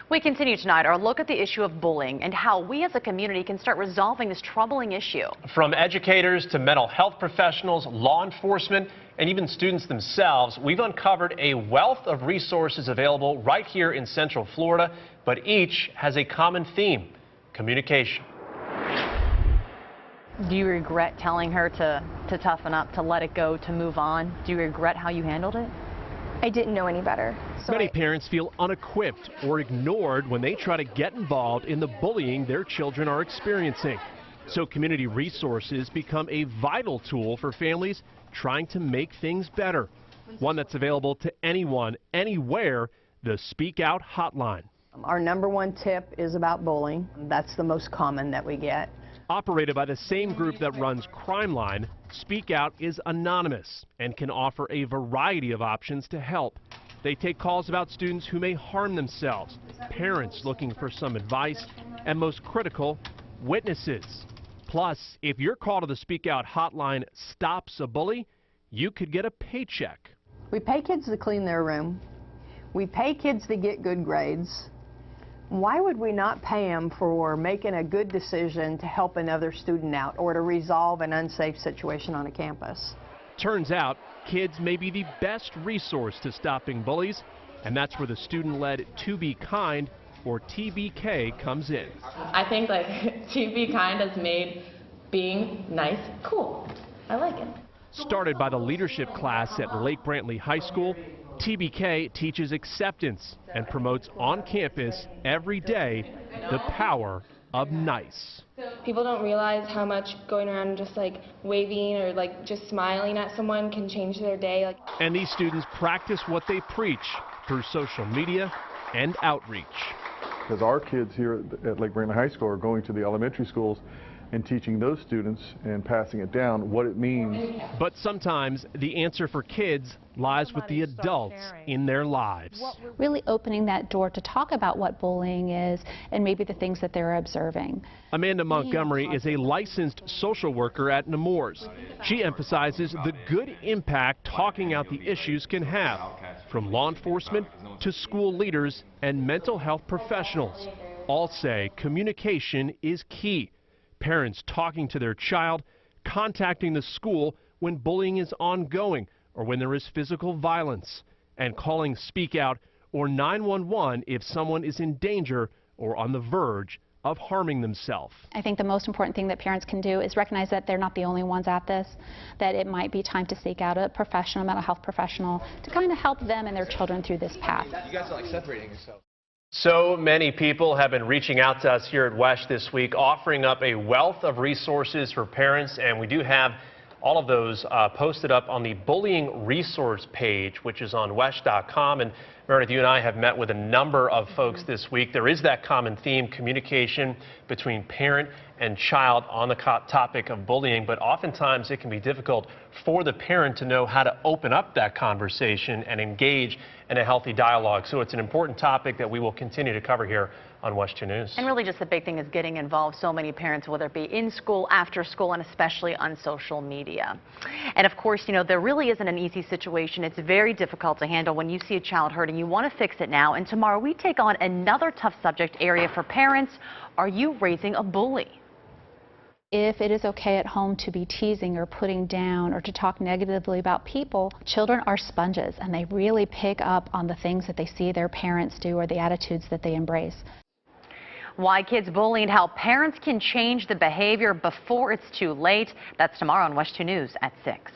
We continue tonight our look at the issue of bullying and how we as a community can start resolving this troubling issue. From educators to mental health professionals, law enforcement, and even students themselves, we've uncovered a wealth of resources available right here in Central Florida, but each has a common theme: communication. Do you regret telling her to toughen up, to let it go, to move on? Do you regret how you handled it? I didn't know any better. Many parents feel unequipped or ignored when they try to get involved in the bullying their children are experiencing. So community resources become a vital tool for families trying to make things better. One that's available to anyone, anywhere, the Speak Out Hotline. Our #1 tip is about bullying. That's the most common that we get. Operated by the same group that runs Crime Line, Speak Out is anonymous and can offer a variety of options to help. They take calls about students who may harm themselves, parents looking for some advice, and most critical, witnesses. Plus, if your call to the Speak Out Hotline stops a bully, you could get a paycheck. We pay kids to clean their room. We pay kids to get good grades. Why would we not pay them for making a good decision to help another student out or to resolve an unsafe situation on a campus? Turns out, kids may be the best resource to stopping bullies, and that's where the student-led To Be Kind, or TBK, comes in. I think To Be Kind has made being nice cool. I like it. Started by the leadership class at Lake Brantley High School, TBK teaches acceptance and promotes on campus every day the power of nice. People don't realize how much going around and just waving or just smiling at someone can change their day. And these students practice what they preach through social media and outreach. Because our kids here at Lake Brantley High School are going to the elementary schools and teaching those students and passing it down what it means. But sometimes the answer for kids lies with the adults in their lives. Really opening that door to talk about what bullying is and maybe the things that they're observing. Amanda Montgomery is a licensed social worker at Nemours. She emphasizes the good impact talking out the issues can have, from law enforcement to school leaders and mental health professionals. All say communication is key. Parents talking to their child, contacting the school when bullying is ongoing or when there is physical violence, and calling Speak Out or 911 if someone is in danger or on the verge of harming themselves. I think the most important thing that parents can do is recognize that they're not the only ones at this, that it might be time to seek out a professional, mental health professional, to kind of help them and their children through this path. You guys are separating yourself. So many people have been reaching out to us here at WESH this week, offering up a wealth of resources for parents, and we do have all of those posted up on the bullying resource page, which is on WESH.com. And Meredith, you and I have met with a number of folks this week. There is that common theme: communication between parent and child on the topic of bullying, but oftentimes it can be difficult for the parent to know how to open up that conversation and engage in a healthy dialogue. So it's an important topic that we will continue to cover here on WESH 2 News. And really just the big thing is getting involved. So many parents, whether it be in school, after school, and especially on social media. And of course, there really isn't an easy situation. It's very difficult to handle when you see a child hurting. You want to fix it now. And tomorrow we take on another tough subject area for parents. Are you raising a bully? If it is okay at home to be teasing or putting down or to talk negatively about people, children are sponges and they really pick up on the things that they see their parents do or the attitudes that they embrace. Why kids bully and how parents can change the behavior before it's too late. That's tomorrow on WESH 2 News at 6.